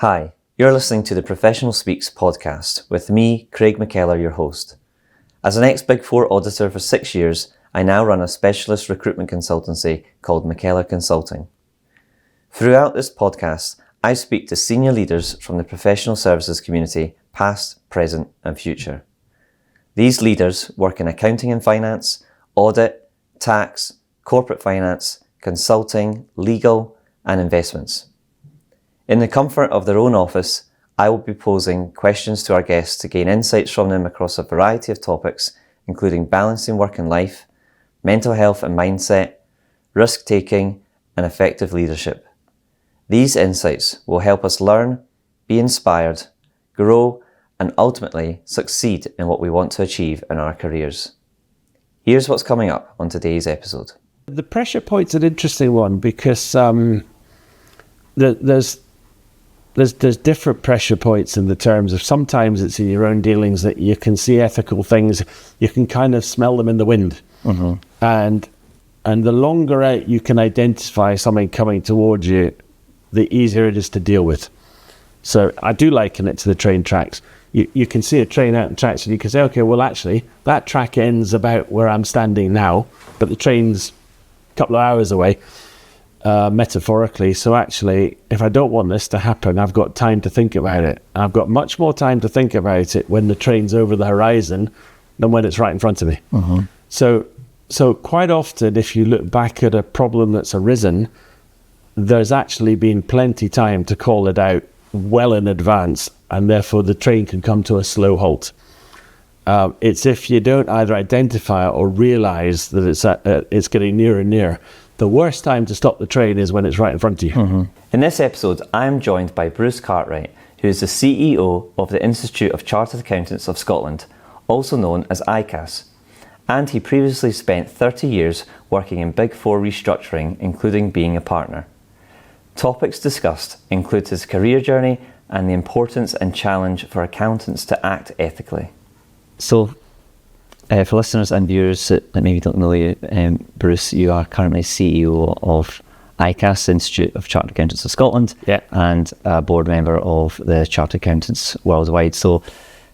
Hi, you're listening to the Professional Speaks podcast with me, Craig McKellar, your host. As an ex-Big Four auditor for 6 years, I now run a specialist recruitment consultancy called McKellar Consulting. Throughout this podcast, I speak to senior leaders from the professional services community, past, present and future. These leaders work in accounting and finance, audit, tax, corporate finance, consulting, legal and investments. In the comfort of their own office, I will be posing questions to our guests to gain insights from them across a variety of topics, including balancing work and life, mental health and mindset, risk-taking, and effective leadership. These insights will help us learn, be inspired, grow, and ultimately succeed in what we want to achieve in our careers. Here's what's coming up on today's episode. The pressure point's an interesting one because there's different pressure points in the terms of sometimes it's in your own dealings that you can see ethical things, you can kind of smell them in the wind. Mm-hmm. And the longer out you can identify something coming towards you, the easier it is to deal with. So I do liken it to the train tracks. You can see a train out in tracks and you can say, okay, well actually that track ends about where I'm standing now, but the train's a couple of hours away. Metaphorically, so actually if I don't want this to happen, I've got time to think about it. I've got much more time to think about it when the train's over the horizon than when it's right in front of me. Mm-hmm. So quite often if you look back at a problem that's arisen, there's actually been plenty time to call it out well in advance, and therefore the train can come to a slow halt. It's if you don't either identify or realize that it's getting nearer and nearer. The worst time to stop the train is when it's right in front of you. Mm-hmm. In this episode, I am joined by Bruce Cartwright, who is the CEO of the Institute of Chartered Accountants of Scotland, also known as ICAS. And he previously spent 30 years working in Big Four restructuring, including being a partner. Topics discussed include his career journey and the importance and challenge for accountants to act ethically. So, for listeners and viewers that maybe don't know you, Bruce, you are currently CEO of ICAS, Institute of Chartered Accountants of Scotland, and a board member of the Chartered Accountants Worldwide. So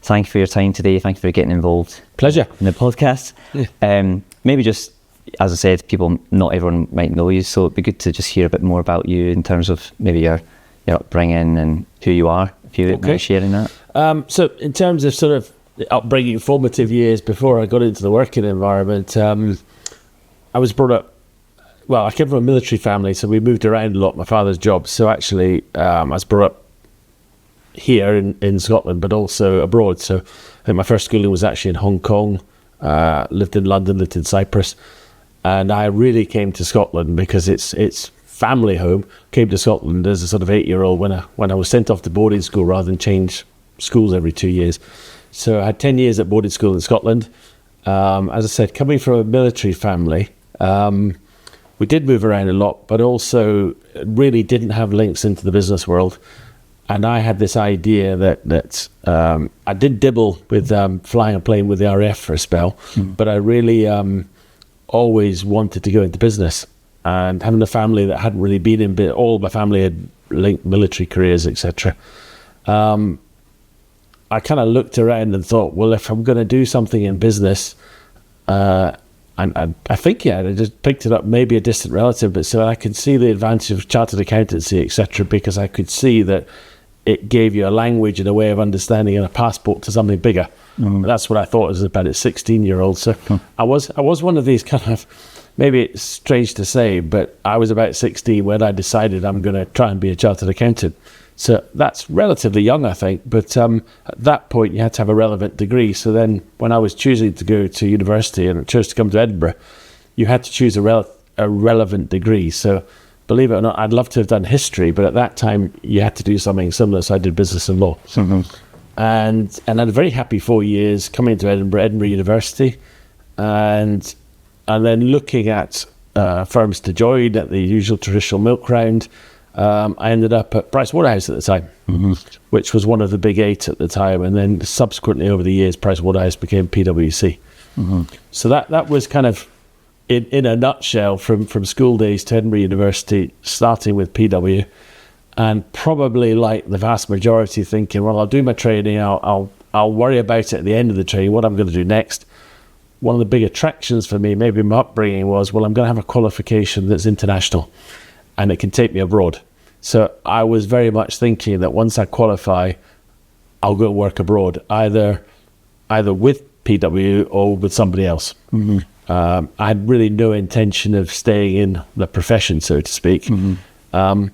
thank you for your time today. Thank you for getting involved. Pleasure. In the podcast. Yeah. Maybe just, as I said, not everyone might know you, so it'd be good to just hear a bit more about you in terms of maybe your upbringing and who you are, if you mind sharing that. So in terms of sort of the upbringing, formative years before I got into the working environment, I was brought up, I came from a military family, so we moved around a lot, my father's job. So actually, I was brought up here in Scotland, but also abroad. So I think my first schooling was actually in Hong Kong, lived in London, lived in Cyprus. And I really came to Scotland because it's family home. Came to Scotland as a sort of 8-year-old when I was sent off to boarding school rather than change schools every 2 years. So I had 10 years at boarding school in Scotland. As I said, coming from a military family, we did move around a lot, but also really didn't have links into the business world. And I had this idea that I did dibble with flying a plane with the RAF for a spell, but I really always wanted to go into business. And having a family that hadn't really been in, all my family had linked military careers, etc. I kind of looked around and thought, well, if I'm going to do something in business, and I think, I just picked it up, maybe a distant relative, but so I could see the advantage of chartered accountancy, etc., because I could see that it gave you a language and a way of understanding and a passport to something bigger. Mm. That's what I thought as about a 16-year-old. So I was one of these kind of, maybe it's strange to say, but I was about 16 when I decided I'm going to try and be a chartered accountant. So that's relatively young, I think. But at that point, you had to have a relevant degree. So then when I was choosing to go to university and chose to come to Edinburgh, you had to choose a relevant degree. So believe it or not, I'd love to have done history, but at that time, you had to do something similar. So I did business and law. Mm-hmm. And I had a very happy 4 years coming to Edinburgh University. And then looking at firms to join at the usual traditional milk round, I ended up at Pricewaterhouse at the time, which was one of the big 8 at the time. And then subsequently over the years, Pricewaterhouse became PwC. Mm-hmm. So that was kind of, in a nutshell, from school days to Edinburgh University, starting with PW, and probably like the vast majority thinking, well, I'll do my training, I'll worry about it at the end of the training, what I'm going to do next. One of the big attractions for me, maybe my upbringing, was, well, I'm going to have a qualification that's international and it can take me abroad. So I was very much thinking that once I qualify, I'll go work abroad, either with PW or with somebody else. Mm-hmm. I had really no intention of staying in the profession, so to speak. Mm-hmm.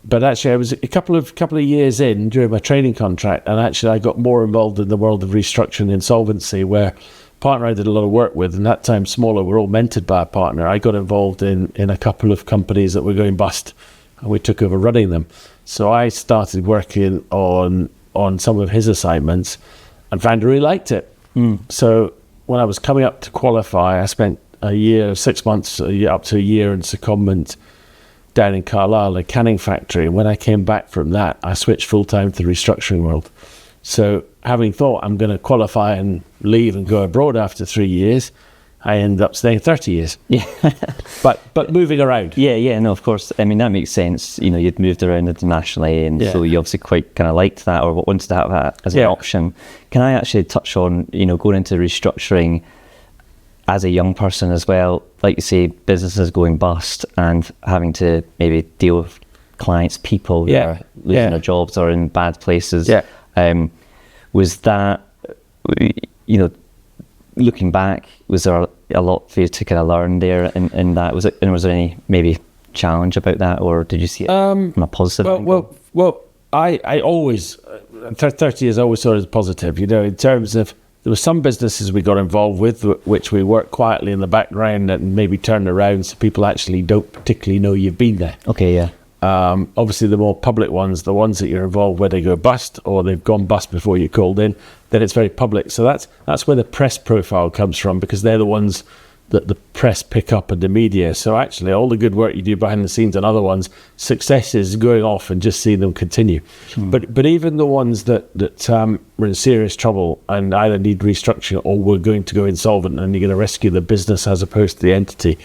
But actually, I was a couple of years in during my training contract, and actually I got more involved in the world of restructuring and insolvency, where partner I did a lot of work with, and that time smaller, we're all mentored by a partner. I got involved in a couple of companies that were going bust, and we took over running them. So I started working on some of his assignments, and found I really liked it. So when I was coming up to qualify, I spent a year, 6 months, up to a year in secondment down in Carlisle, a canning factory. And when I came back from that, I switched full-time to the restructuring world. So having thought I'm going to qualify and leave and go abroad after 3 years, I ended up staying 30 years. Yeah. but moving around. Yeah, no, of course. I mean, that makes sense. You know, you'd moved around internationally, and so you obviously quite kind of liked that, or wanted to have that as an option. Can I actually touch on, you know, going into restructuring as a young person as well? Like you say, businesses going bust and having to maybe deal with clients, people who are losing their jobs or in bad places. Yeah. Was that, you know, looking back, was there a lot for you to kind of learn there in that? Was there any maybe challenge about that, or did you see it from a positive angle? Well, I always, 30 years I always saw it as positive, you know, in terms of, there were some businesses we got involved with, which we worked quietly in the background and maybe turned around so people actually don't particularly know you've been there. Okay, yeah. Obviously the more public ones, the ones that you're involved where they go bust or they've gone bust before you called in, then it's very public. So that's where the press profile comes from, because they're the ones that the press pick up in the media. So actually all the good work you do behind the scenes on other ones, success is going off and just seeing them continue. But even the ones that were in serious trouble and either need restructuring or were going to go insolvent and you're going to rescue the business as opposed to the entity,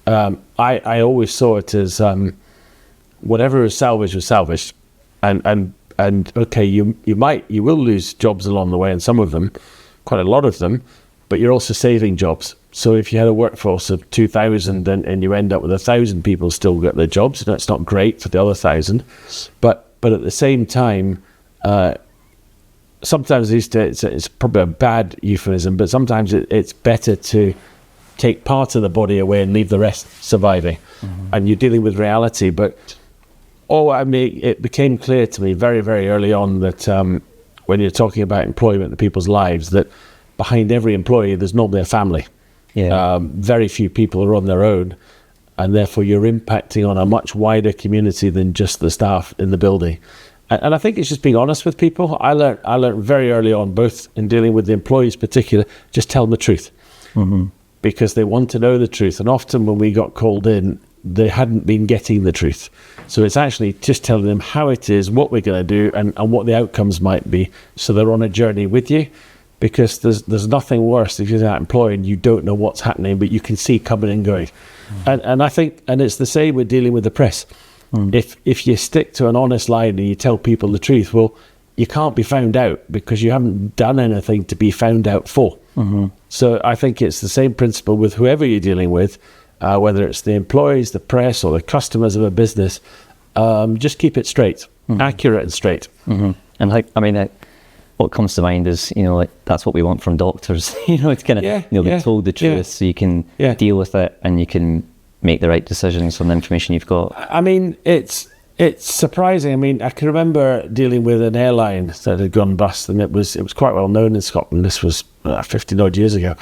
I always saw it as whatever was salvaged, and okay, you will lose jobs along the way, and some of them, quite a lot of them, but you're also saving jobs. So if you had a workforce of 2,000 and you end up with 1,000 people still get their jobs, that's not great for the other 1,000, but at the same time, sometimes these days it's probably a bad euphemism, but sometimes it's better to take part of the body away and leave the rest surviving. And you're dealing with reality. But it became clear to me very, very early on that when you're talking about employment and people's lives, that behind every employee there's normally a family. Very few people are on their own, and therefore you're impacting on a much wider community than just the staff in the building. And I think it's just being honest with people. I learned very early on, both in dealing with the employees in particular, just tell them the truth. Because they want to know the truth. And often when we got called in, they hadn't been getting the truth. So it's actually just telling them how it is, what we're going to do, and what the outcomes might be, so they're on a journey with you. Because there's nothing worse if you're that employee and you don't know what's happening, but you can see coming and going. And I think, and it's the same with dealing with the press. If you stick to an honest line and you tell people the truth, well, you can't be found out because you haven't done anything to be found out for. So I think it's the same principle with whoever you're dealing with, whether it's the employees, the press, or the customers of a business. Just keep it straight, accurate and straight. And what comes to mind is, you know, like that's what we want from doctors. You know, it's kind of, be told the truth so you can deal with it and you can make the right decisions from the information you've got. I mean, it's surprising. I mean, I can remember dealing with an airline that had gone bust, and it was quite well known in Scotland. This was 15 odd years ago.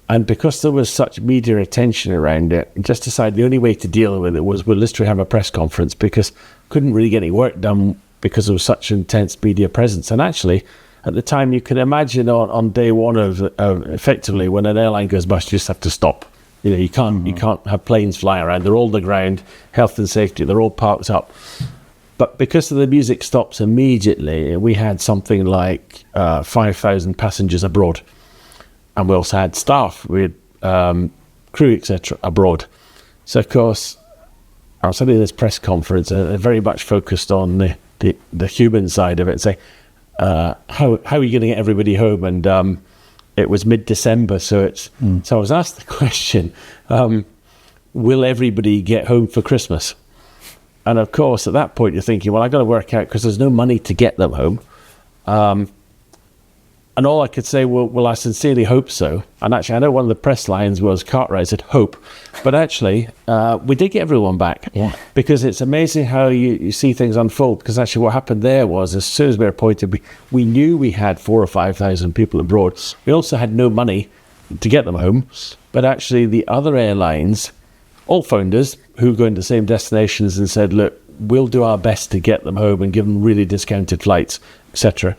And because there was such media attention around it, I just decided the only way to deal with it was we'll literally have a press conference, because couldn't really get any work done because there was such intense media presence. And actually, at the time, you can imagine on day one of effectively when an airline goes bust, you just have to stop. You know, you can't have planes flying around. They're all on the ground, health and safety, they're all parked up. But because of the music stops immediately, we had something like 5,000 passengers abroad. And we also had staff, we had crew, etc. abroad. So of course, I was attending this press conference, very much focused on the human side of it, saying, how are you going to get everybody home? And it was mid-December, so I was asked the question, will everybody get home for Christmas? And of course, at that point, you're thinking, well, I've got to work out, because there's no money to get them home. And all I could say, well, I sincerely hope so. And actually, I know one of the press lines was Cartwright said, hope. But actually, we did get everyone back. Yeah. Because it's amazing how you see things unfold. Because actually what happened there was, as soon as we were appointed, we knew we had 4,000 or 5,000 people abroad. We also had no money to get them home. But actually, the other airlines, all founders who go into the same destinations and said, look, we'll do our best to get them home and give them really discounted flights, etc.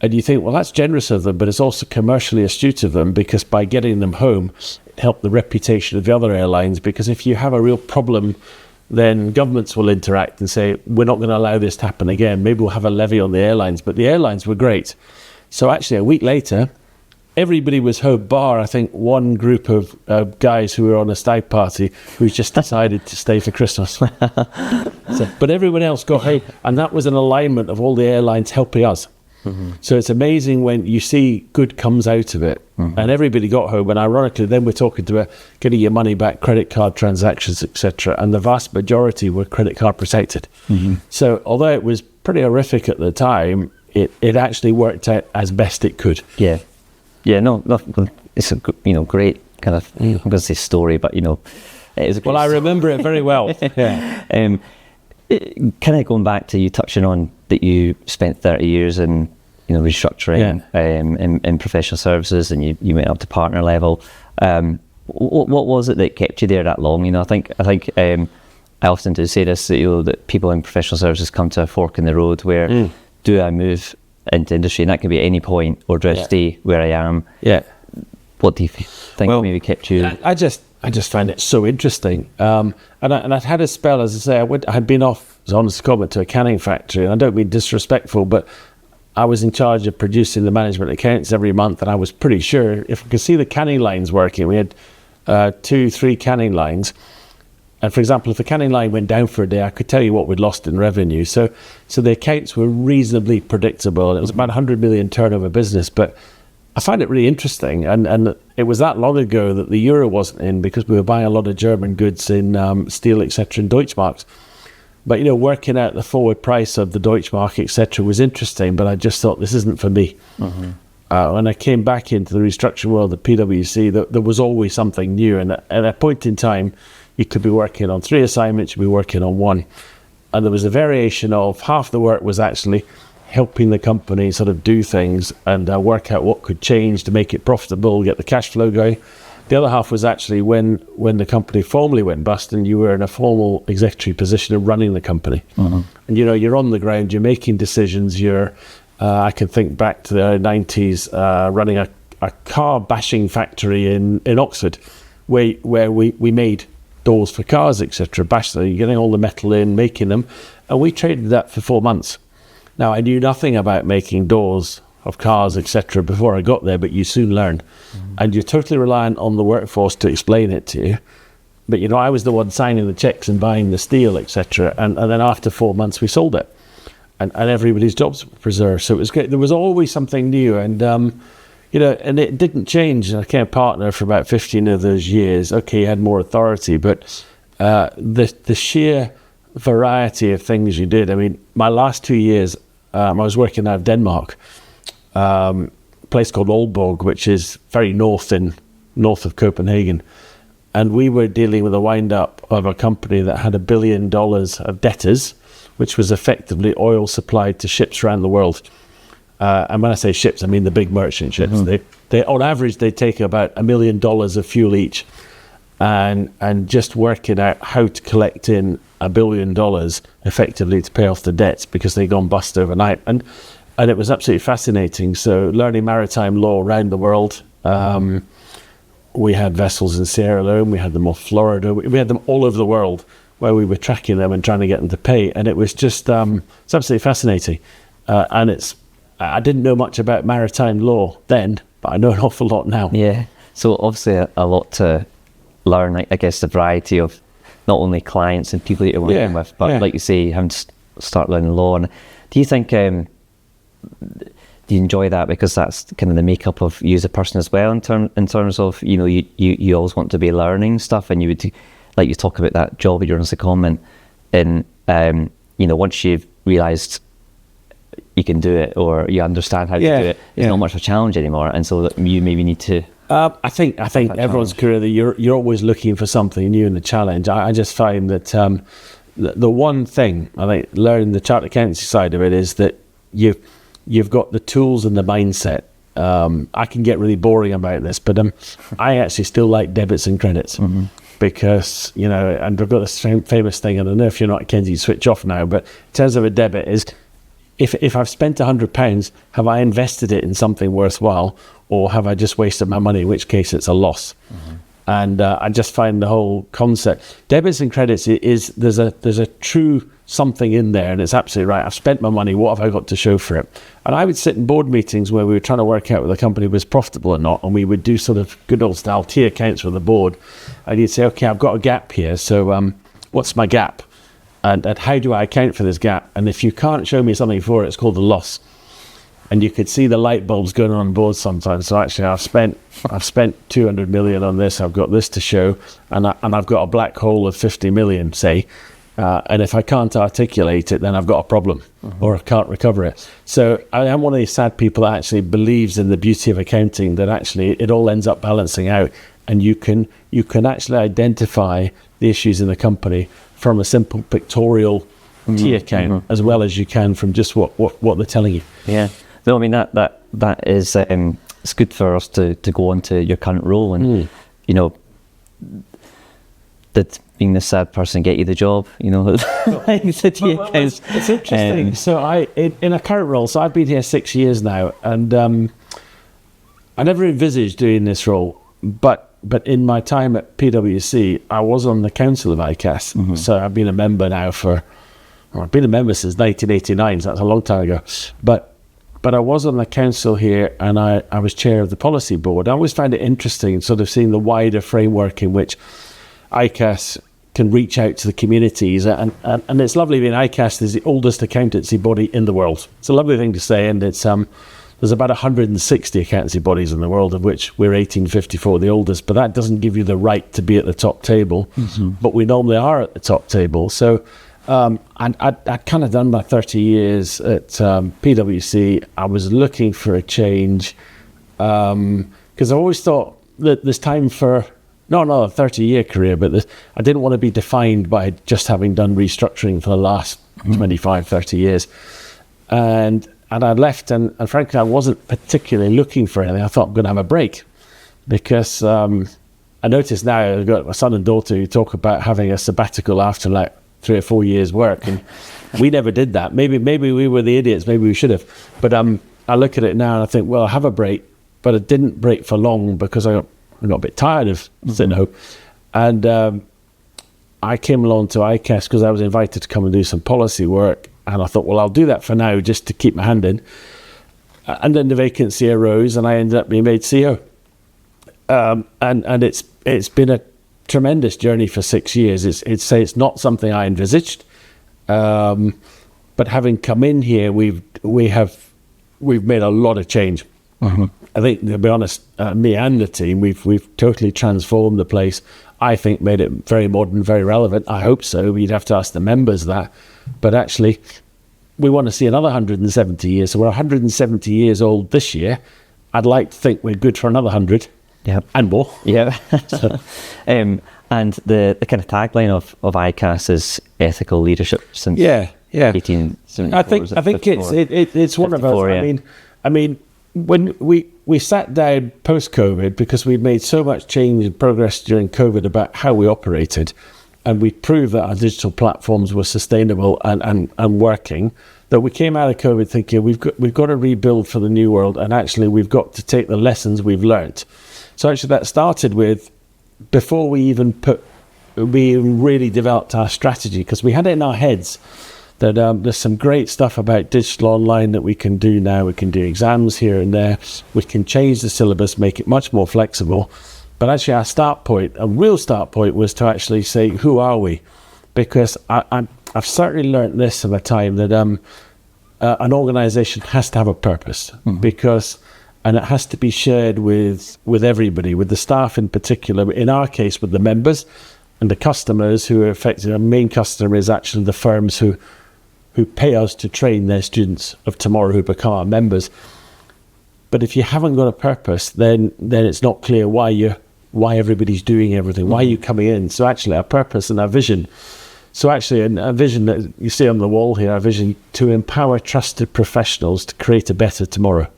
And you think, well, that's generous of them, but it's also commercially astute of them, because by getting them home, it helped the reputation of the other airlines. Because if you have a real problem, then governments will interact and say, we're not going to allow this to happen again. Maybe we'll have a levy on the airlines. But the airlines were great. So actually, a week later, everybody was home, bar, I think, one group of guys who were on a stag party who just decided to stay for Christmas. But everyone else got home, and that was an alignment of all the airlines helping us. Mm-hmm. So it's amazing when you see good comes out of it. Mm-hmm. And everybody got home, and ironically then we're talking about getting your money back, credit card transactions, etc., and the vast majority were credit card protected. Mm-hmm. So although it was pretty horrific at the time, it actually worked out as best it could. No, it's a great kind of, I'm going to say story, but it was a great I remember it very well. Yeah. Kind of going back to you touching on that you spent 30 years in restructuring in professional services, and you went up to partner level. What was it that kept you there that long? I think I often do say this, that people in professional services come to a fork in the road where do I move into industry, and that can be at any point, or do I stay where I am? Yeah. What do you think maybe kept you? I just find it so interesting. And I'd had a spell, as I say, I had been off, as honest comment, to a canning factory, and I don't mean disrespectful, but I was in charge of producing the management accounts every month, and I was pretty sure if I could see the canning lines working, we had 2-3 canning lines. And for example, if the canning line went down for a day, I could tell you what we'd lost in revenue. So the accounts were reasonably predictable. It was about 100 million turnover business, but I find it really interesting. And it was that long ago that the euro wasn't in, because we were buying a lot of German goods in steel, etc., in Deutschmarks. But, working out the forward price of the Deutschmark, etc., was interesting, but I just thought, this isn't for me. Mm-hmm. When I came back into the restructuring world at PwC, there was always something new. And at a point in time, you could be working on 3 assignments, you'd be working on 1. And there was a variation of half the work was actually helping the company sort of do things and work out what could change to make it profitable, get the cash flow going. The other half was actually when the company formally went bust and you were in a formal executive position of running the company. Mm-hmm. And, you're on the ground, you're making decisions, I can think back to the early 90s, running a car bashing factory in Oxford, where we made doors for cars, etc. Bash them, you're getting all the metal in, making them, and we traded that for 4 months. Now, I knew nothing about making doors of cars, etc. before I got there, but you soon learn. Mm-hmm. And you're totally reliant on the workforce to explain it to you. But, I was the one signing the checks and buying the steel, etc. And then after 4 months, we sold it. And everybody's jobs were preserved. So it was great. There was always something new. And, and it didn't change. I became a partner for about 15 of those years. Okay, you had more authority, but the sheer variety of things you did. I mean, my last 2 years, I was working out of Denmark, a place called Aalborg, which is very north of Copenhagen. And we were dealing with a wind-up of a company that had $1 billion of debtors, which was effectively oil supplied to ships around the world. And when I say ships, I mean the big merchant ships. Mm-hmm. They on average, they take about $1 million of fuel each. And just working out how to collect in $1 billion effectively to pay off the debts, because they'd gone bust overnight. And it was absolutely fascinating. So learning maritime law around the world. We had vessels in Sierra Leone, we had them off Florida, we had them all over the world where we were tracking them and trying to get them to pay. And it was just, it's absolutely fascinating. And I didn't know much about maritime law then, but I know an awful lot now. Yeah. So obviously a lot to learn, I guess, the variety of not only clients and people that you're working with, but like you say, having to start learning law. And do you think, do you enjoy that because that's kind of the makeup of you as a person as well, in terms of, you know, you always want to be learning stuff, and you would, like you talk about that job you're on as a comment, and you know, once you've realised you can do it or you understand how to do it, it's not much of a challenge anymore, and so you maybe need to. I think everyone's career, you're always looking for something new in the challenge. I just find that the one thing I think learning the chartered accountancy side of it is that you've got the tools and the mindset. I can get really boring about this, but I actually still like debits and credits. Mm-hmm. Because, you know, and we've got this famous thing, I don't know if you're not at Kenzie, switch off now, but in terms of a debit is, if I've spent £100, have I invested it in something worthwhile, or have I just wasted my money, in which case it's a loss? Mm-hmm. And I just find the whole concept, debits and credits, there's a true something in there, and it's absolutely right. I've spent my money, what have I got to show for it? And I would sit in board meetings where we were trying to work out whether the company was profitable or not, and we would do sort of good old style T accounts with the board, and you'd say, okay, I've got a gap here, so what's my gap? And how do I account for this gap? And if you can't show me something for it, it's called a loss. And you could see the light bulbs going on board sometimes. So actually, I've spent 200 million on this. I've got this to show, and I've got a black hole of 50 million, say. And if I can't articulate it, then I've got a problem, or I can't recover it. So I am one of these sad people that actually believes in the beauty of accounting, that actually it all ends up balancing out, and you can actually identify the issues in the company from a simple pictorial T account as well as you can from just what they're telling you. Yeah. No, I mean that is it's good for us to go on to your current role, and you know, did being the sad person get you the job? You know, it's interesting. So in a current role, so I've been here 6 years now, and I never envisaged doing this role, but in my time at PwC, I was on the council of ICAS. Mm-hmm. So I've been a member now I've been a member since 1989, so that's a long time ago. But I was on the council here, and I was chair of the policy board. I always found it interesting sort of seeing the wider framework in which ICAS can reach out to the communities. And it's lovely being ICAS is the oldest accountancy body in the world. It's a lovely thing to say, and it's there's about 160 accountancy bodies in the world, of which we're 1854, the oldest, but that doesn't give you the right to be at the top table. Mm-hmm. But we normally are at the top table. So and I'd kind of done my 30 years at PwC. I was looking for a change because I always thought that there's time for not a 30-year career, but I didn't want to be defined by just having done restructuring for the last 25, 30 years. And I left, and frankly, I wasn't particularly looking for anything. I thought I'm going to have a break, because I notice now I've got my son and daughter who talk about having a sabbatical after like 3 or 4 years' work, and we never did that. Maybe we were the idiots. Maybe we should have. But I look at it now and I think, well, I have a break, but I didn't break for long because I got a bit tired of sitting home. And I came along to ICAS because I was invited to come and do some policy work. And I thought, well, I'll do that for now just to keep my hand in. And then the vacancy arose and I ended up being made CEO. And it's been a tremendous journey for 6 years. It's not something I envisaged. But having come in here, we've made a lot of change. Mm-hmm. I think, to be honest, me and the team, we've totally transformed the place. I think made it very modern, very relevant. I hope so. You'd have to ask the members that. But actually, we want to see another 170 years. So we're 170 years old this year. I'd like to think we're good for another 100. Yeah, and more. Yeah. And the kind of tagline of ICAS is ethical leadership since 1874. I think it's one of us. Yeah. I mean, when we sat down post-COVID, because we'd made so much change and progress during COVID about how we operated, and we proved that our digital platforms were sustainable and working, that we came out of COVID thinking we've got to rebuild for the new world, and actually we've got to take the lessons we've learnt. So actually that started with, before we really developed our strategy, because we had it in our heads that there's some great stuff about digital online that we can do now. We can do exams here and there. We can change the syllabus, make it much more flexible. But actually a real start point was to actually say, who are we? Because I've certainly learned this in a time that an organization has to have a purpose, and it has to be shared with everybody, with the staff in particular, in our case with the members and the customers who are affected. Our main customer is actually the firms who pay us to train their students of tomorrow who become our members. But if you haven't got a purpose, then it's not clear why everybody's doing everything, why are you coming in. So actually our purpose and our vision. So actually a vision that you see on the wall here, our vision to empower trusted professionals to create a better tomorrow.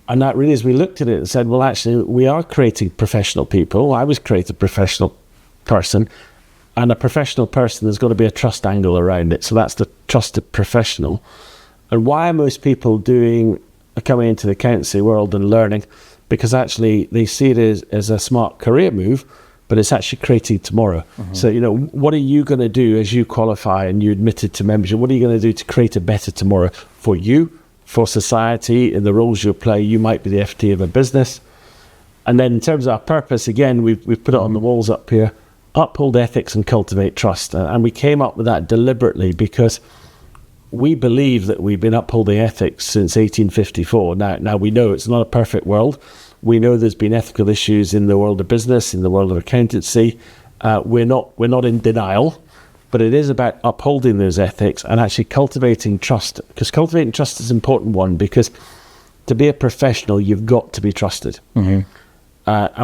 And that really, as we looked at it and said, well, actually we are creating professional people. I was created a professional person, and a professional person, there's got to be a trust angle around it. So that's the trusted professional. And why are most people coming into the accountancy world and learning? Because actually they see it as a smart career move, but it's actually creating tomorrow. So, what are you going to do as you qualify and you admitted to membership? What are you going to do to create a better tomorrow for you, for society, in the roles you play? You might be the FD of a business. And then in terms of our purpose, again, we've put it on the walls up here: uphold ethics and cultivate trust. And we came up with that deliberately because we believe that we've been upholding ethics since 1854. Now we know it's not a perfect world. We know there's been ethical issues in the world of business, in the world of accountancy. We're not in denial, but it is about upholding those ethics and actually cultivating trust. Because cultivating trust is an important one, because to be a professional, you've got to be trusted. And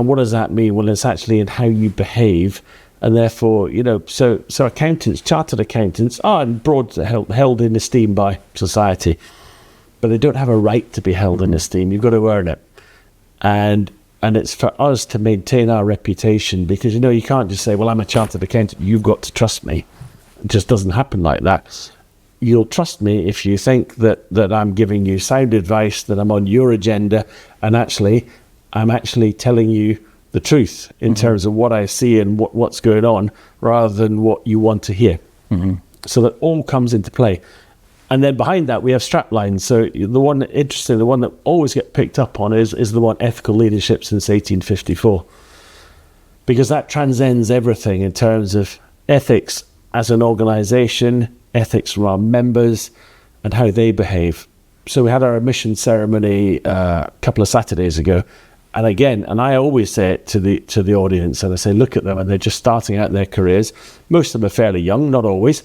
what does that mean? Well, it's actually in how you behave. And therefore, so accountants, chartered accountants are held in esteem by society, but they don't have a right to be held in esteem. You've got to earn it. And it's for us to maintain our reputation, because, you can't just say, well, I'm a chartered accountant, you've got to trust me. It just doesn't happen like that. You'll trust me if you think that I'm giving you sound advice, that I'm on your agenda, and I'm actually telling you the truth in terms of what I see and what's going on, rather than what you want to hear. So that all comes into play. And then behind that, we have strap lines. So the one that always get picked up on is the one, ethical leadership since 1854. Because that transcends everything in terms of ethics as an organization, ethics from our members, and how they behave. So we had our admission ceremony a couple of Saturdays ago. And again, and I always say it to the audience, and I say, look at them, and they're just starting out their careers. Most of them are fairly young, not always.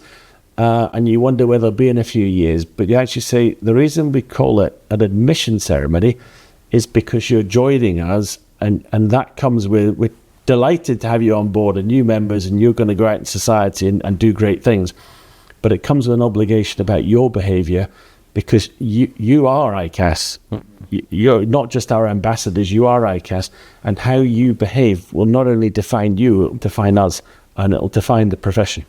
And you wonder where they'll be in a few years. But you actually say, the reason we call it an admission ceremony is because you're joining us, and that comes with, we're delighted to have you on board, and new members, and you're going to go out in society and do great things. But it comes with an obligation about your behaviour, because you are ICAS. You're not just our ambassadors, you are ICAS. And how you behave will not only define you, it'll define us, and it'll define the profession.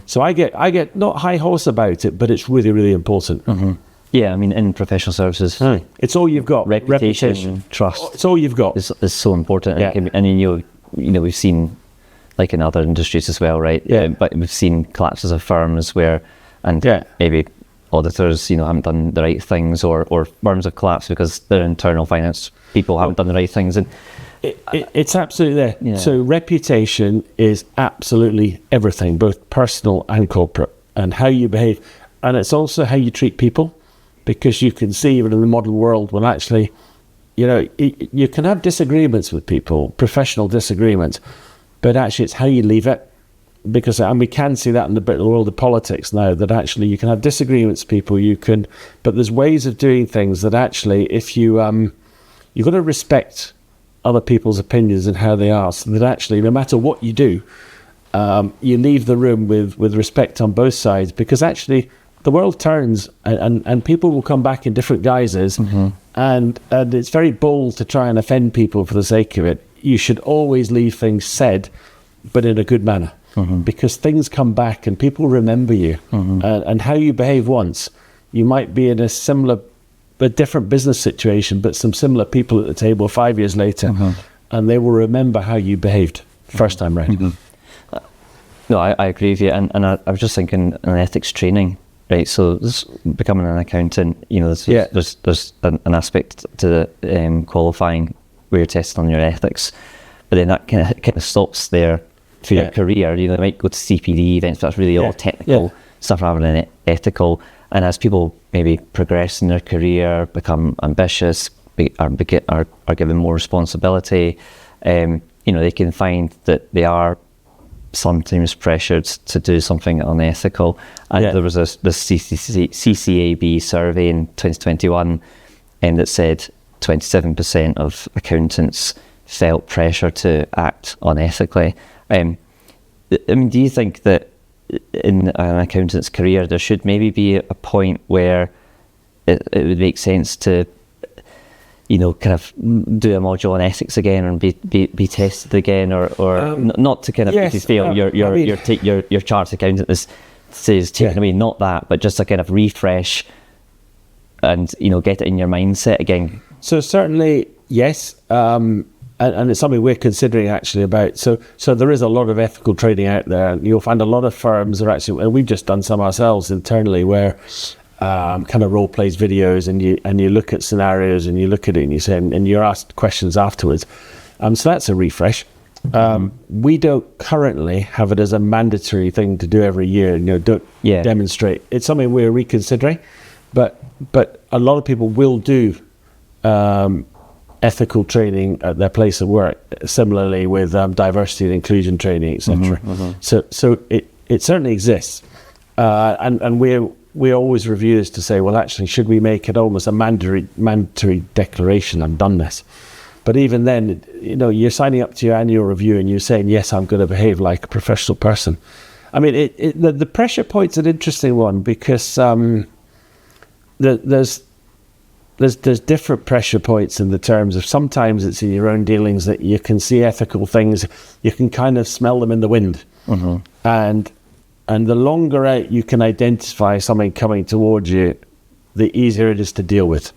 So I get not high horse about it, but it's really, really important. Yeah, I mean, in professional services, it's all you've got. Reputation, trust. It's all you've got. Is so important. Yeah. And we've seen, like in other industries as well, right? Yeah. But we've seen collapses of firms where, maybe auditors, haven't done the right things, or firms have collapsed because their internal finance people haven't done the right things. And it's absolutely there. Yeah. So reputation is absolutely everything, both personal and corporate, and how you behave. And it's also how you treat people, because you can see even in the modern world, when actually, you can have disagreements with people, professional disagreements, but actually it's how you leave it. Because, and we can see that in the world of politics now, that actually you can have disagreements with people, but there's ways of doing things that actually, if you've got to respect other people's opinions and how they are, so that actually, no matter what you do, you leave the room with respect on both sides, because actually the world turns, and people will come back in different guises, and it's very bold to try and offend people for the sake of it. You should always leave things said, but in a good manner. Because things come back and people remember you, and how you behave once. You might be in a different business situation, but some similar people at the table 5 years later, and they will remember how you behaved first time round. No, I agree with you, and I was just thinking an ethics training, right? So this, becoming an accountant, there's an aspect to qualifying where you're tested on your ethics. but then that kind of stops there for your career. You know, they might go to CPD events, but that's really all technical stuff rather than ethical. And as people maybe progress in their career, become ambitious, are given more responsibility, you know, they can find that they are sometimes pressured to do something unethical. And there was this CCAB survey in 2021, and that said 27% of accountants felt pressure to act unethically. I mean, do you think that in an accountant's career there should maybe be a point where it would make sense to, you know, kind of do a module on ethics again and be tested again, or not to kind of make you feel your chartered accountant says taken away, not that, but just a kind of refresh and, you know, get it in your mindset again? So certainly, yes. And it's something we're considering actually about. So there is a lot of ethical trading out there, and you'll find a lot of firms are actually, and we've just done some ourselves internally, where kind of role plays videos, and you look at scenarios and you look at it and you say, and you're asked questions afterwards. So that's a refresh. We don't currently have it as a mandatory thing to do every year. You know, don't demonstrate. It's something we're reconsidering, but a lot of people will do ethical training at their place of work, similarly with diversity and inclusion training, etc. So it certainly exists, and we always review this to say, well, actually, should we make it almost a mandatory declaration? I've done this. But even then, you know, you're signing up to your annual review and you're saying, yes, I'm going to behave like a professional person. I mean, the pressure point's an interesting one, because there's different pressure points in the terms of, sometimes it's in your own dealings that you can see ethical things, you can kind of smell them in the wind. And the longer out you can identify something coming towards you, the easier it is to deal with.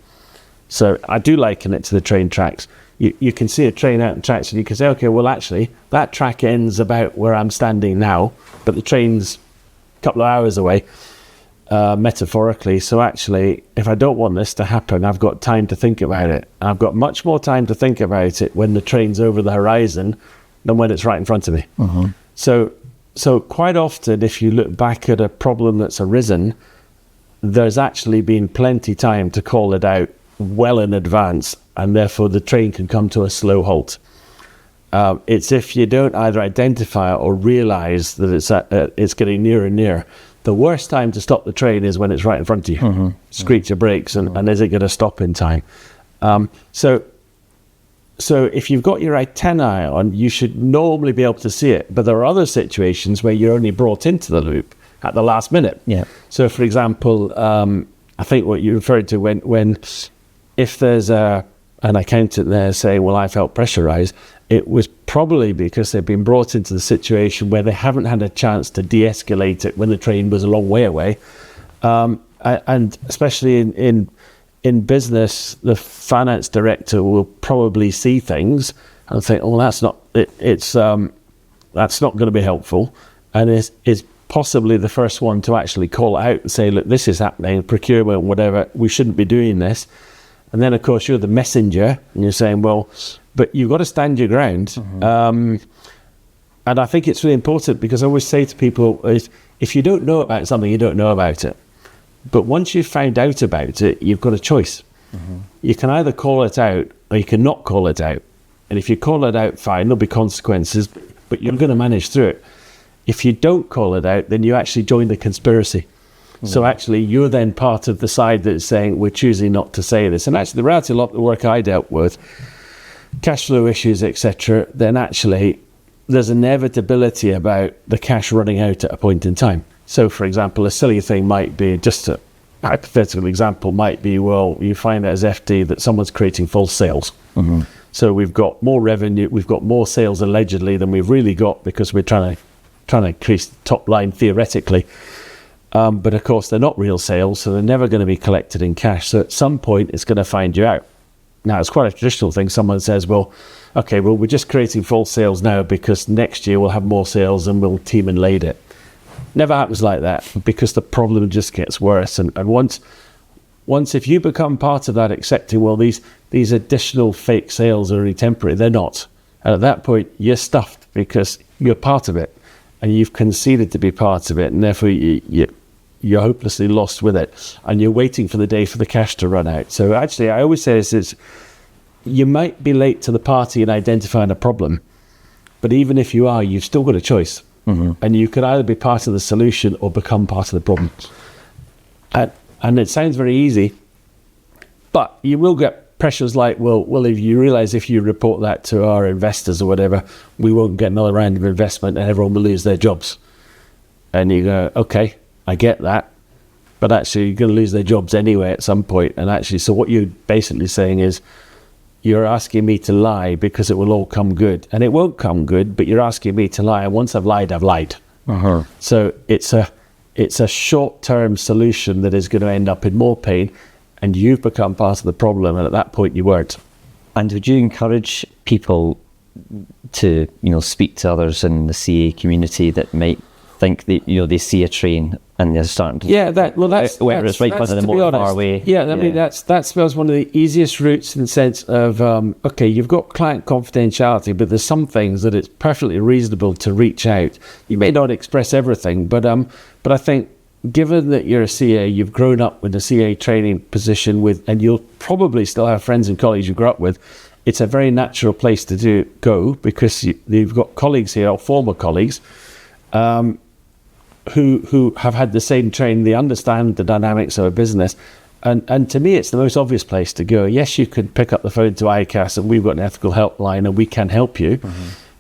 So I do liken it to the train tracks. You can see a train out in tracks and you can say, okay, well, actually, that track ends about where I'm standing now, but the train's a couple of hours away. Metaphorically. So actually, if I don't want this to happen, I've got time to think about it. I've got much more time to think about it when the train's over the horizon than when it's right in front of me. So quite often, if you look back at a problem that's arisen, there's actually been plenty time to call it out well in advance, and therefore the train can come to a slow halt. It's if you don't either identify it or realize that it's getting nearer and nearer. The worst time to stop the train is when it's right in front of you. Screech your brakes, and is it going to stop in time? So if you've got your antennae on, you should normally be able to see it. But there are other situations where you're only brought into the loop at the last minute. So, for example, I think what you referred to when if there's an accountant there saying, well, I felt pressurized, it was probably because they've been brought into the situation where they haven't had a chance to de-escalate it when the train was a long way away. And especially in business, the finance director will probably see things and think, oh, that's not going to be helpful, and is possibly the first one to actually call it out and say, look, this is happening, procurement, whatever, we shouldn't be doing this. And then, of course, you're the messenger, and you're saying, well, but you've got to stand your ground. And I think it's really important, because I always say to people, if you don't know about something, you don't know about it. But once you've found out about it, you've got a choice. You can either call it out or you can not call it out. And if you call it out, fine, there'll be consequences, but you're going to manage through it. If you don't call it out, then you actually join the conspiracy. So actually, you're then part of the side that's saying, we're choosing not to say this. And actually, the reality, a lot of the work I dealt with, cash flow issues, etc., then actually, there's inevitability about the cash running out at a point in time. So, for example, a silly thing might be, just a hypothetical example might be, well, you find out as FD that someone's creating false sales. So we've got more revenue, we've got more sales allegedly than we've really got, because we're trying to increase the top line theoretically. But of course, they're not real sales, so they're never going to be collected in cash. So at some point, it's going to find you out. Now, it's quite a traditional thing. Someone says, well, okay, well, we're just creating false sales now because next year we'll have more sales and we'll team and lade it. Never happens like that, because the problem just gets worse. And once if you become part of that, accepting, well, these additional fake sales are only temporary, they're not. And at that point, you're stuffed because you're part of it and you've conceded to be part of it. And therefore, you're hopelessly lost with it. And you're waiting for the day for the cash to run out. So actually, I always say this is, you might be late to the party in identifying a problem. But even if you are, you've still got a choice. And you could either be part of the solution or become part of the problem. And it sounds very easy, but you will get pressures like, well, if you realise if you report that to our investors or whatever, we won't get another round of investment and everyone will lose their jobs. And you go, okay, I get that, but actually you're going to lose their jobs anyway at some point. And actually, so what you're basically saying is, you're asking me to lie because it will all come good. And it won't come good, but you're asking me to lie. And once I've lied, I've lied. So it's a short-term solution that is going to end up in more pain, and you've become part of the problem, and at that point you weren't. And would you encourage people to, speak to others in the CA community that might think that, they see a train and they're starting to... Yeah, that's whether it's right under the motor far away. Yeah, I mean, that's one of the easiest routes in the sense of, okay, you've got client confidentiality, but there's some things that it's perfectly reasonable to reach out. You may not express everything, but I think given that you're a CA, you've grown up with a CA training position and you'll probably still have friends and colleagues you grew up with, it's a very natural place to go because you've got colleagues here, or former colleagues, who have had the same training, they understand the dynamics of a business. And to me, it's the most obvious place to go. Yes, you could pick up the phone to ICAS and we've got an ethical helpline and we can help you.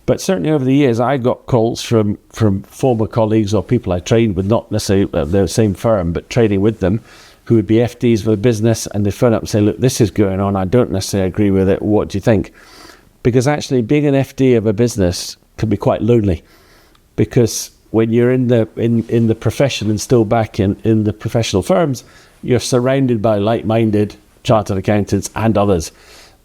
But certainly over the years, I got calls from former colleagues or people I trained with, not necessarily the same firm, but trading with them, who would be FDs for the business, and they phone up and say, look, this is going on. I don't necessarily agree with it. What do you think? Because actually being an FD of a business can be quite lonely, because when you're in the profession and still back in the professional firms, you're surrounded by like-minded chartered accountants and others.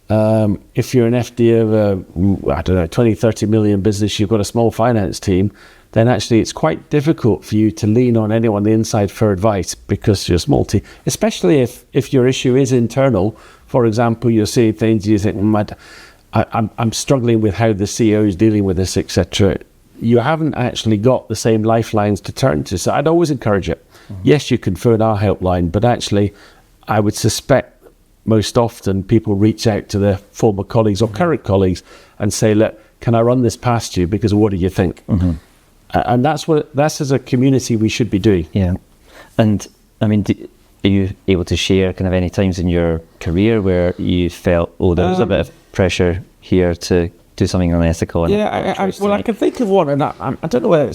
If you're an FD of a 20, 30 million business, you've got a small finance team, then actually it's quite difficult for you to lean on anyone on the inside for advice because you're a small team, especially if your issue is internal. For example, you're seeing things, you think, I'm struggling with how the CEO is dealing with this, etc. You haven't actually got the same lifelines to turn to. So I'd always encourage it. Yes, you can phone our helpline, but actually I would suspect most often people reach out to their former colleagues or current colleagues and say, look, can I run this past you? Because what do you think? And that's as a community we should be doing. Yeah. And I mean, are you able to share kind of any times in your career where you felt, there was a bit of pressure here to do something unethical? I can think of one, and I don't know whether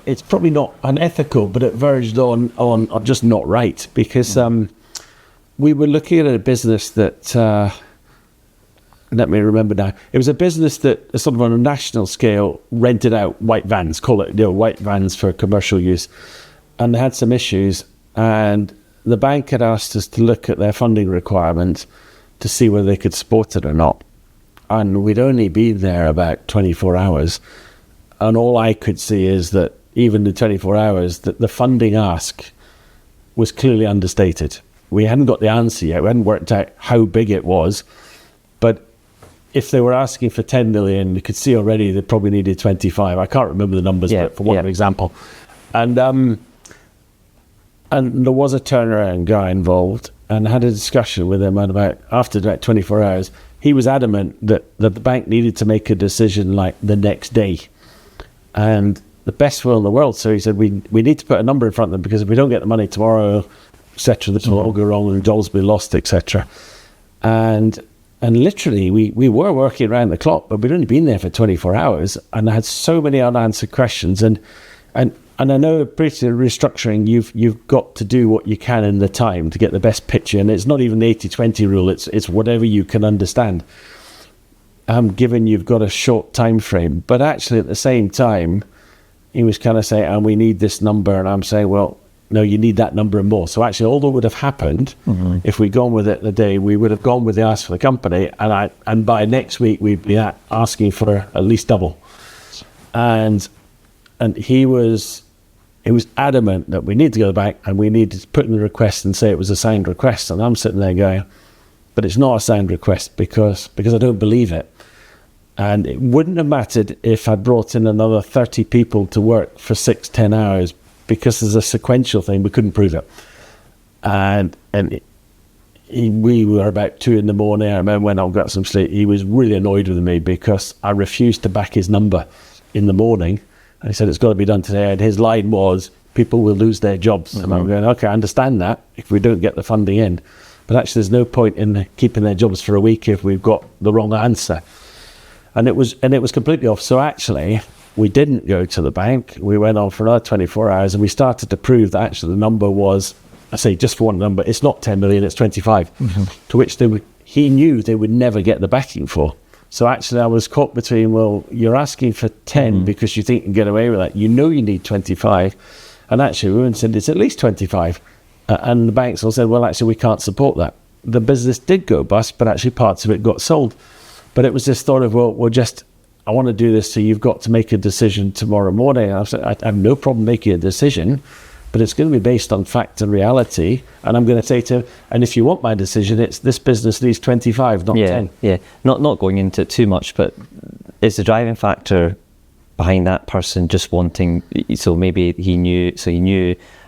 it's probably not unethical, but it verged on just not right, because we were looking at a business that, let me remember now, it was a business that sort of on a national scale rented out white vans, call it white vans for commercial use, and they had some issues, and the bank had asked us to look at their funding requirements to see whether they could support it or not. And we'd only been there about 24 hours. And all I could see is that even in 24 hours, that the funding ask was clearly understated. We hadn't got the answer yet. We hadn't worked out how big it was. But if they were asking for 10 million, you could see already they probably needed 25. I can't remember the numbers, but for one example. And there was a turnaround guy involved, and I had a discussion with him, and after about 24 hours, he was adamant that the bank needed to make a decision like the next day, and the best will in the world. So he said, we need to put a number in front of them, because if we don't get the money tomorrow, etc., this will all go wrong and jobs will be lost, etc. And literally, we were working around the clock, but we'd only been there for 24 hours, and I had so many unanswered questions. And I know pretty restructuring, you've got to do what you can in the time to get the best picture, and it's not even the 80-20 rule, it's whatever you can understand, given you've got a short time frame. But actually at the same time, he was kind of saying, and we need this number, and I'm saying, well, no, you need that number and more. So actually all that would have happened, if we'd gone with it the day, we would have gone with the ask for the company, and by next week we'd be asking for at least double. And he was adamant that we need to go to the bank and we need to put in the request and say it was a signed request. And I'm sitting there going, but it's not a signed request because I don't believe it. And it wouldn't have mattered if I brought in another 30 people to work for 6-10 hours, because there's a sequential thing. We couldn't prove it. We were about 2 a.m. I remember when I got some sleep, he was really annoyed with me because I refused to back his number in the morning. And he said, it's got to be done today. And his line was, people will lose their jobs. And I'm going, okay, I understand that if we don't get the funding in. But actually, there's no point in keeping their jobs for a week if we've got the wrong answer. And it was completely off. So actually, we didn't go to the bank. We went on for another 24 hours and we started to prove that actually the number was, I say just for one number, it's not 10 million, it's 25, to which he knew they would never get the backing for. So actually I was caught between, well, you're asking for 10 because you think you can get away with that. You know you need 25. And actually we said it's at least 25. And the banks all said, well, actually we can't support that. The business did go bust, but actually parts of it got sold. But it was this thought of, well, I want to do this, so you've got to make a decision tomorrow morning. And I said, I have no problem making a decision, but it's going to be based on fact and reality. And I'm going to say to him, and if you want my decision, it's this business needs 25, not 10. Yeah, not going into it too much, but is the driving factor behind that person just wanting, so maybe he knew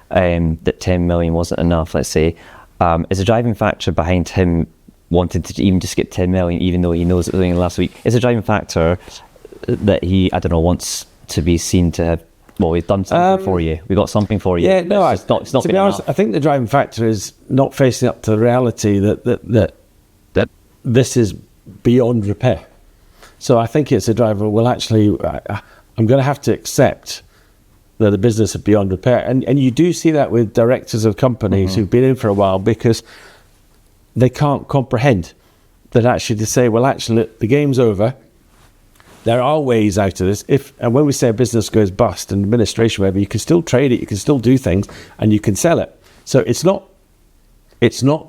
that 10 million wasn't enough, let's say, is the driving factor behind him wanted to even just get 10 million, even though he knows it was only last week, is a driving factor that he, I don't know, wants to be seen to have, well, we've done something for you. We got something for you. Yeah, no, it's not to be honest, I think the driving factor is not facing up to the reality that this is beyond repair. So I think it's a driver, well, actually, I'm going to have to accept that the business is beyond repair. And you do see that with directors of companies who've been in for a while, because they can't comprehend that actually to say, well, actually, the game's over. There are ways out of this. And when we say a business goes bust and administration, whatever, you can still trade it, you can still do things, and you can sell it. So it's not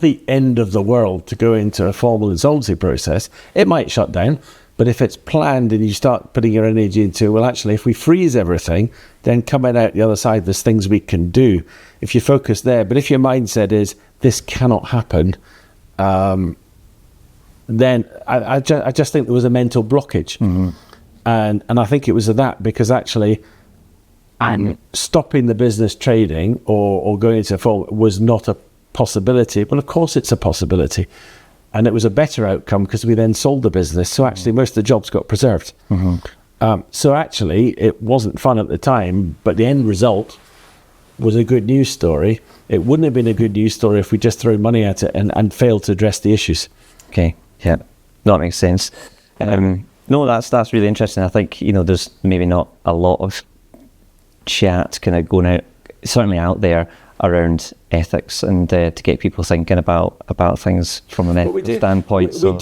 the end of the world to go into a formal insolvency process. It might shut down, but if it's planned and you start putting your energy into, well, actually, if we freeze everything, then coming out the other side, there's things we can do. If you focus there, but if your mindset is, this cannot happen, then I just think there was a mental blockage. And I think it was that, because actually stopping the business trading or going into a fall was not a possibility. Well, of course it's a possibility. And it was a better outcome because we then sold the business. So actually most of the jobs got preserved. So actually it wasn't fun at the time, but the end result was a good news story. It wouldn't have been a good news story if we just threw money at it and failed to address the issues. Okay, yeah, that makes sense. No, that's really interesting. I think, there's maybe not a lot of chat kind of going out, certainly out there, around ethics and to get people thinking about things from an ethical standpoint. When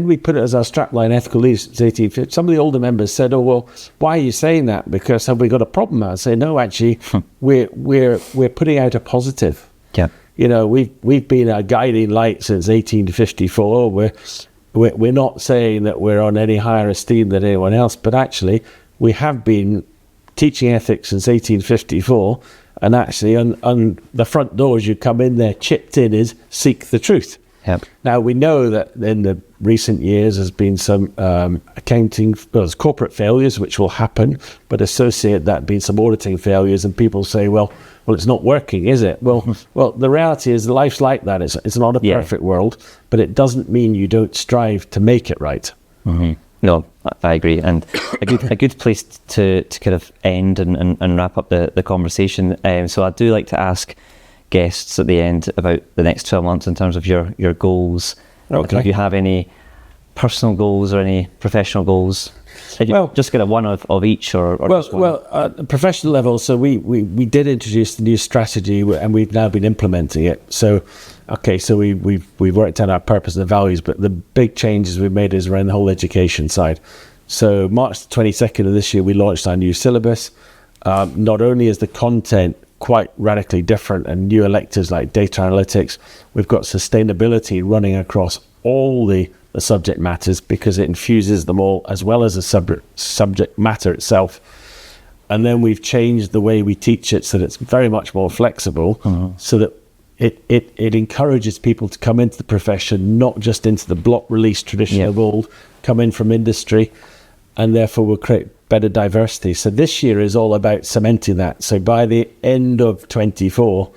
we put it as our strapline, ethical leadership, 1850, some of the older members said, "Oh well, why are you saying that? Because have we got a problem?" I say, "No, actually, we're putting out a positive." Yeah. We've been a guiding light since 1854. We're not saying that we're on any higher esteem than anyone else, but actually we have been teaching ethics since 1854, and actually on the front doors you come in there chipped in is seek the truth. Yep. Now we know that in the recent years there's been some there's corporate failures which will happen, but associate that being some auditing failures, and people say, well, it's not working, is it? Well, the reality is life's like that. It's not a perfect world, but it doesn't mean you don't strive to make it right. No, I agree, and a good place to kind of end and wrap up the conversation. So I do like to ask guests at the end about the next 12 months in terms of your goals. Okay. If you have any personal goals or any professional goals, just get a one of each, or just one. Professional level. So we did introduce the new strategy, and we've now been implementing it. So we've worked out our purpose and the values, but the big changes we've made is around the whole education side. So March 22nd of this year, we launched our new syllabus. Not only is the content quite radically different and new electives like data analytics, we've got sustainability running across all the subject matters because it infuses them all, as well as the subject matter itself. And then we've changed the way we teach it so that it's very much more flexible, so that it encourages people to come into the profession, not just into the block release tradition of old, come in from industry, and therefore will create better diversity. So this year is all about cementing that. So by the end of 24,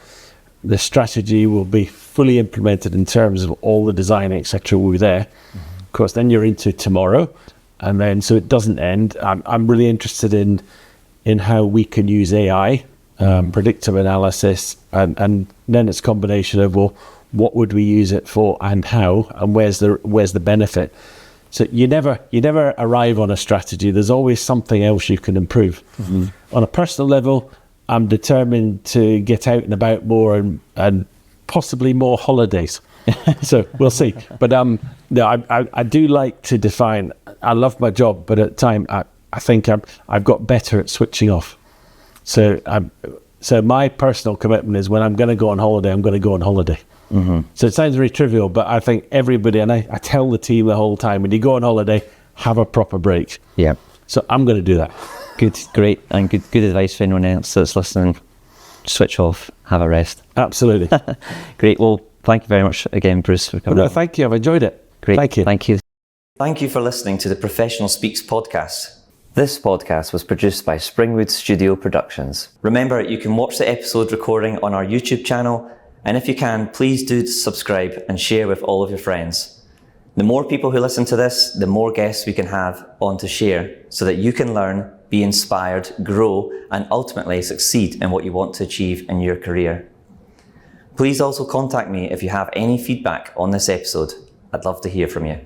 the strategy will be fully implemented in terms of all the design, etc. will be there. Mm-hmm. Of course, then you're into tomorrow, and then so it doesn't end. I'm really interested in how we can use AI, predictive analysis, and then it's a combination of, well, what would we use it for and how, and where's the benefit. So you never arrive on a strategy. There's always something else you can improve. Mm-hmm. On a personal level, I'm determined to get out and about more and possibly more holidays. So we'll see. But no, I do like to define. I love my job, but at the time I think I've got better at switching off. So my personal commitment is, when I'm going to go on holiday, I'm going to go on holiday. Mm-hmm. So it sounds very trivial, but I think everybody, and I tell the team the whole time, when you go on holiday, have a proper break. Yeah. So I'm going to do that. Good, great, and good advice for anyone else that's listening. Switch off, have a rest. Absolutely. Great. Well, thank you very much again, Bruce, for coming. No, thank you. I've enjoyed it. Great. Thank you. Thank you. Thank you for listening to the Professional Speaks podcast. This podcast was produced by Springwood Studio Productions. Remember, you can watch the episode recording on our YouTube channel, and if you can, please do subscribe and share with all of your friends. The more people who listen to this, the more guests we can have on to share, so that you can learn, be inspired, grow, and ultimately succeed in what you want to achieve in your career. Please also contact me if you have any feedback on this episode. I'd love to hear from you.